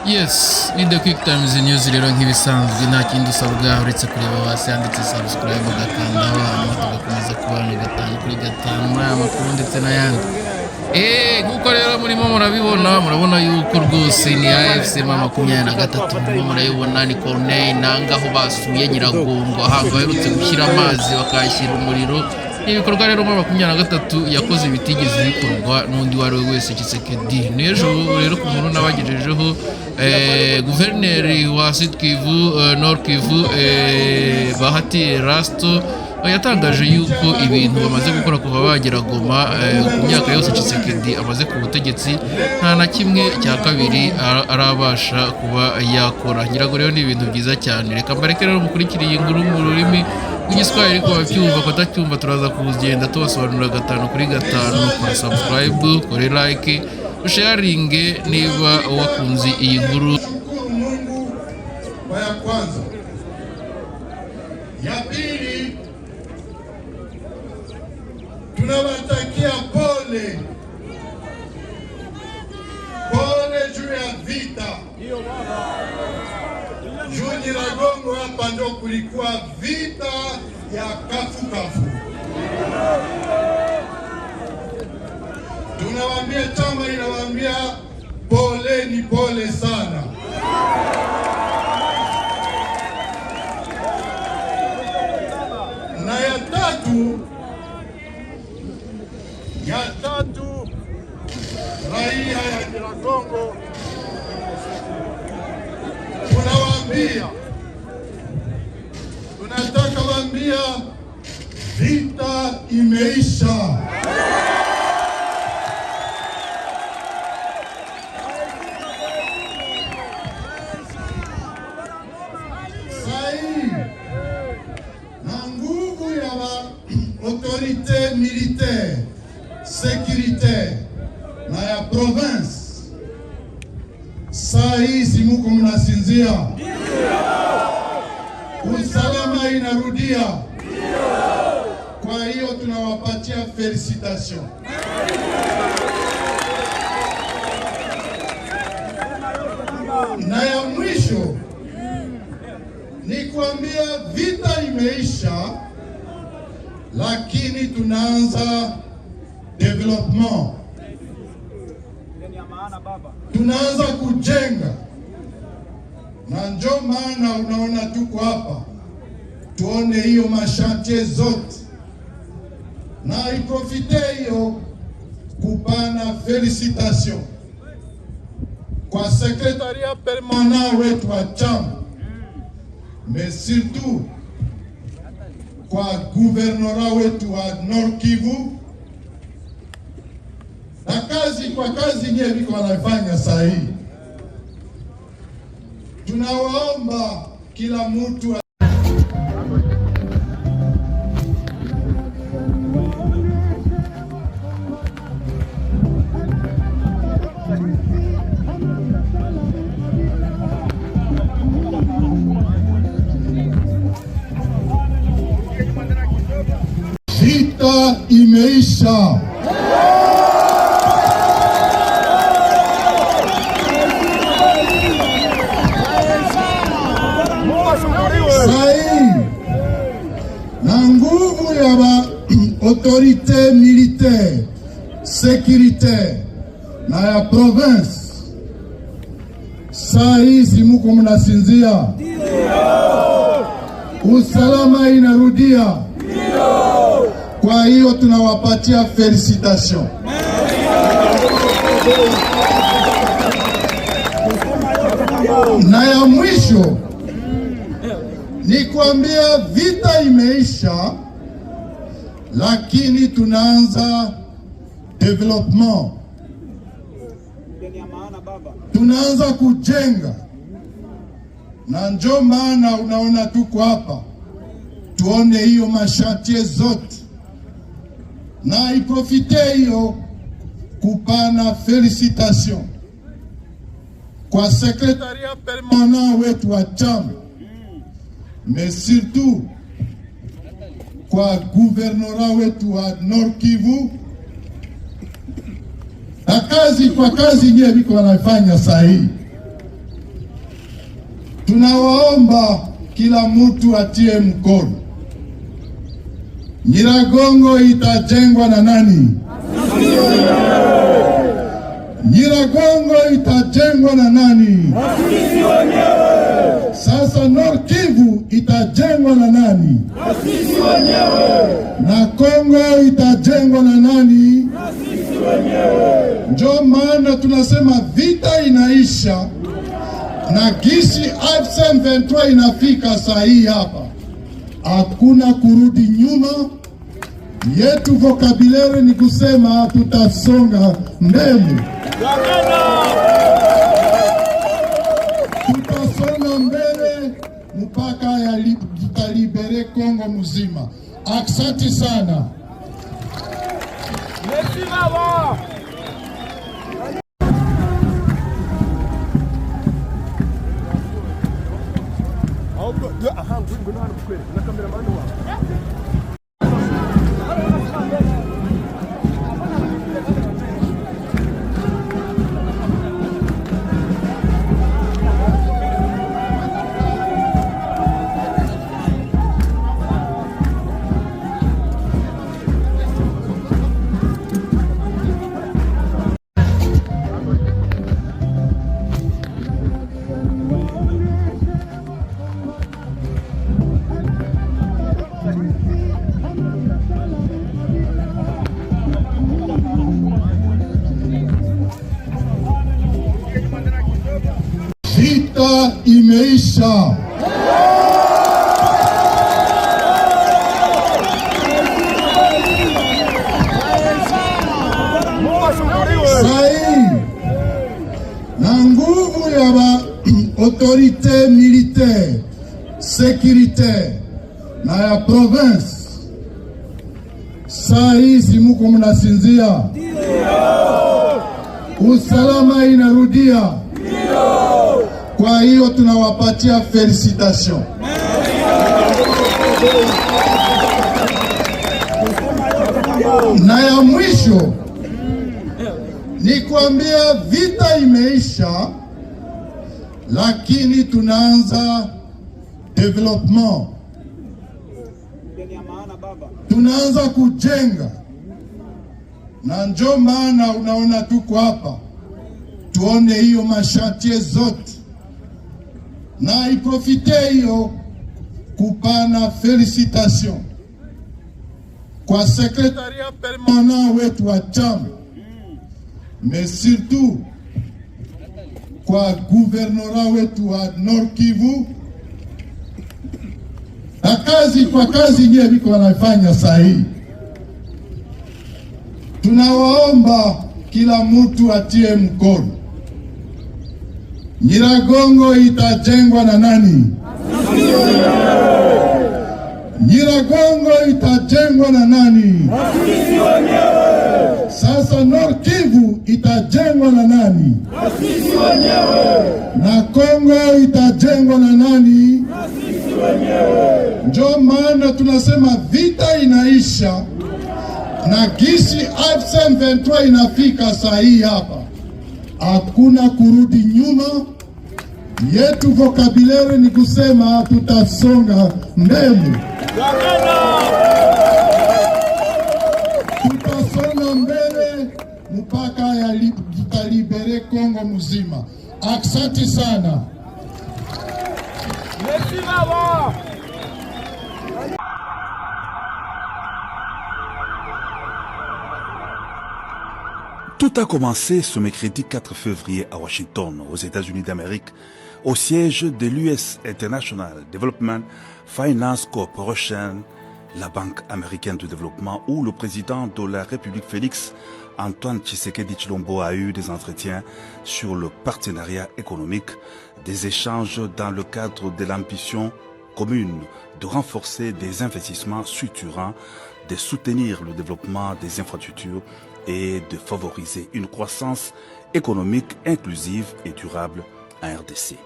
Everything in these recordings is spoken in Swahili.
Yes, in the quick times news rero nk'ibisanzwe nta kindi usabwa uretse kureba hasi handitse subscribe ugakandaho hanyuma tugakomeza kubana gatanu kuri gatanu muri aya makuru ndetse n'ayandi. Nk'uko rero murimo murabona yuko rwose ni AFC M23 murimo murayibona ni Corneille Nangaa aho basuye Nyiragongo ahantu baherutse gushyira amazi bakashyira umuriro. Ibikorwa rero M23 yakoze bitigeze bikorwa n'undi wari wese Tshisekedi. N'ejo rero ku muntu nabagejejeho guverineri wa Sud Kivu Nord Kivu Bahati Erasto yatangaje yuko ibintu bamaze gukora kuva bagera Goma ku myaka yose Tshisekedi amaze ku butegetsi nta na kimwe cya kabiri arabasha kuba yakora. Nyirago rero ni ibintu byiza cyane. Reka mbareke rero mukurikiriye inkuru mu rurimi rw'igiswahili ko babyumva ko tacyumva turaza kugenda tubasobanurira gatanu kuri gatanu. Kora subscribe, kore like, usharinge niba wakunze iyi nkuru. Ya kwanza, ya pili, tunawatakia pole juu ya vita. Juu Nyiragongo hapa ndo kulikuwa vita ya kafu. Tunawaambia chama inawaambia pole sana. Na ya tatu raia ya Nyiragongo tunataka waambia vita imeisha. Sahi na nguvu ya autorite militaire sécuritaire na ya province sahi simuko mnasinzia, usalama inarudia. Kwa hiyo tunawapatia felicitation. Na ya mwisho ni kuambia vita imeisha, lakini tunaanza development. Tunaanza kujenga, na ndio maana unaona tuko hapa tuone hiyo mashantie zote, na iprofite hiyo kupana felicitation kwa secretariat permanent wetu wa chama, mais surtout kwa gouvernorat wetu wa Nord Kivu na kazi nye viko wanafanya sahihi. Tunawaomba kila mtu vita imeisha. Na nguvu ya autorite militaire sécuritaire na ya province sahi simuko mnasinzia, usalama inarudia. Kwa hiyo tunawapatia felicitation. Na ya mwisho ni kuambia vita imeisha, lakini tunaanza development. Tunaanza kujenga, na ndio maana unaona tuko hapa tuone hiyo mashantie zote, na iprofite hiyo kupana felicitation kwa secretariat permanent wetu wa chama, mais surtout kwa gouvernorat wetu wa Nord Kivu na kazi nye viko wanafanya sahihi. Tunawaomba kila mtu atie mkono. Nyiragongo itajengwa na nani? Nyiragongo itajengwa na nani? Sisi wenyewe. Sasa Nord Kivu itajengwa na nani? Sisi wenyewe. Na Kongo itajengwa na nani? Sisi wenyewe. Ndio maana tunasema vita inaisha na gisi M23 inafika saa hii hapa, hakuna kurudi nyuma. Yetu vocabulary ni kusema tutasonga mbele, tutasonga mbele mpaka tutalibere Kongo mzima. Asante sana. Merci baba. Vita imeisha. Sai na nguvu ya ba autorite militaire, sécuritaire na ya province, sai simuko mnasinzia, usalama inarudia. Kwa hiyo tunawapatia felicitation. Na ya mwisho ni kuambia vita imeisha, lakini tunaanza development, tunaanza kujenga, na ndio maana unaona tuko hapa tuone hiyo mashantie zote, na iprofite hiyo kupana felicitation kwa secretariat permanent wetu wa chama, mais surtout kwa gouvernorat wetu wa Nord Kivu, na kwa kazi nye biko wanafanya sahihi. Tunawaomba kila mtu atie mkono. Nyiragongo itajengwa na nani? Nyiragongo itajengwa na nani? Sisi wenyewe. Sasa Nord Kivu itajengwa na nani? Sisi wenyewe. Na Kongo itajengwa na nani? Sisi wenyewe. Ndio maana tunasema vita inaisha na gisi M23 inafika saa hii hapa, hakuna kurudi nyuma. Yetu vocabulary ni kusema tutasonga mbele, tutasonga mbele mpaka tutalibere Kongo mzima. Asante sana. Merci baba. Tout a commencé ce mercredi 4 février à Washington, aux États-Unis d'Amérique, au siège de l'US International Development Finance Corporation, la Banque américaine de développement, où le président de la République Félix Antoine Tshisekedi Tshilombo a eu des entretiens sur le partenariat économique, des échanges dans le cadre de l'ambition commune de renforcer des investissements structurants, de soutenir le développement des infrastructures et de favoriser une croissance économique inclusive et durable en RDC.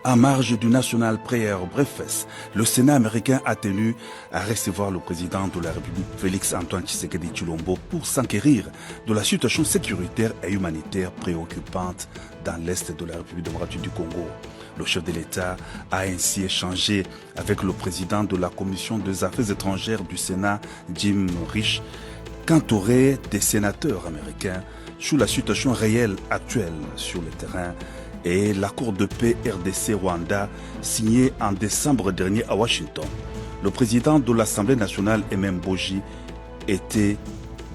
En marge du National Prayer Breakfast, le Sénat américain a tenu à recevoir le président de la République, Félix-Antoine Tshisekedi Tshilombo, pour s'enquérir de la situation sécuritaire et humanitaire préoccupante dans l'est de la République démocratique du Congo. Le chef de l'État a ainsi échangé avec le président de la Commission des Affaires étrangères du Sénat, Jim Risch, qu'entouré des sénateurs américains sur la situation réelle actuelle sur le terrain et l'accord de paix RDC-Rwanda signé en décembre dernier à Washington. Le président de l'Assemblée nationale, Emem Boji, était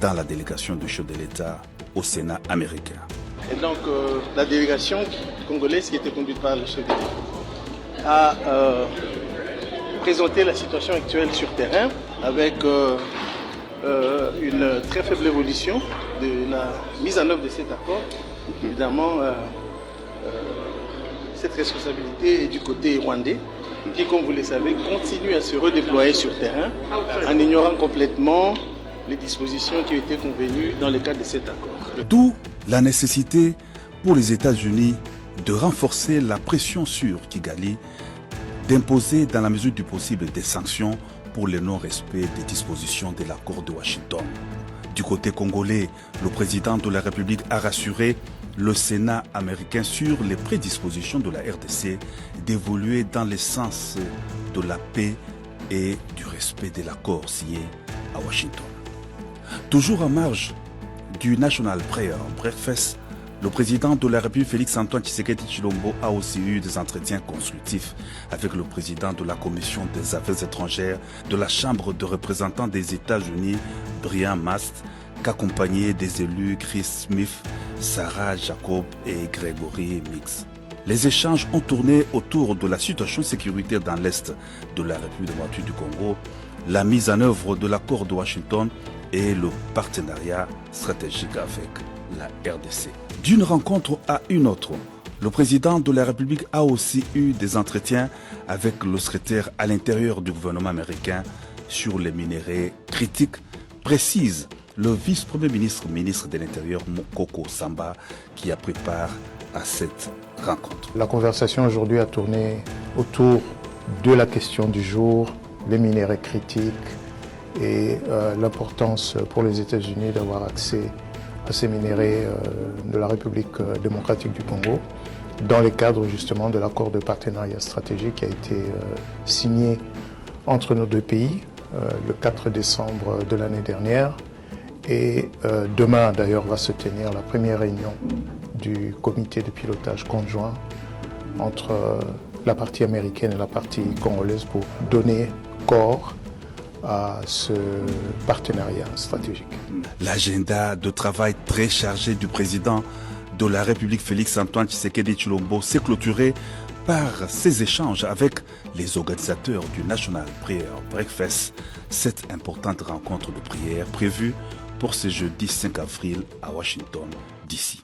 dans la délégation du chef de l'État au Sénat américain. Et donc la délégation congolaise qui était conduite par le chef de l'État a présenté la situation actuelle sur terrain avec une très faible évolution de la mise en œuvre de cet accord. Évidemment, cette responsabilité est du côté rwandais qui, comme vous le savez, continue à se redéployer sur terrain en ignorant complètement les dispositions qui ont été convenues dans le cadre de cet accord. D'où la nécessité pour les États-Unis de renforcer la pression sur Kigali, d'imposer dans la mesure du possible des sanctions pour le non-respect des dispositions de l'accord de Washington. Du côté congolais, le président de la République a rassuré le Sénat américain sur les prédispositions de la RDC d'évoluer dans le sens de la paix et du respect de l'accord signé à Washington. Toujours en marge du National Prayer Breakfast, le président de la République Félix-Antoine Tshisekedi Tshilombo a aussi eu des entretiens constructifs avec le président de la Commission des Affaires étrangères de la Chambre de représentants des États-Unis, Brian Mast, qu'accompagnaient des élus Chris Smith, Sarah Jacob et Gregory Mix. Les échanges ont tourné autour de la situation sécuritaire dans l'Est de la République démocratique du Congo, la mise en œuvre de l'accord de Washington et le partenariat stratégique avec la RDC. D'une rencontre à une autre, le président de la République a aussi eu des entretiens avec le secrétaire à l'intérieur du gouvernement américain sur les minerais critiques, précise le vice-premier ministre de l'Intérieur, Mokoko Samba, qui a pris part à cette rencontre. La conversation aujourd'hui a tourné autour de la question du jour, les minerais critiques et l'importance pour les États-Unis d'avoir accès à ces minerais de la République démocratique du Congo dans le cadre justement de l'accord de partenariat stratégique qui a été signé entre nos deux pays le 4 décembre de l'année dernière. Et demain d'ailleurs va se tenir la première réunion du comité de pilotage conjoint entre la partie américaine et la partie congolaise pour donner corps à ce partenariat stratégique. L'agenda de travail très chargé du président de la République Félix-Antoine Tshisekedi Tshilombo s'est clôturé par ces échanges avec les organisateurs du National Prayer Breakfast, cette importante rencontre de prière prévue pour ce jeudi 5 avril à Washington, D.C.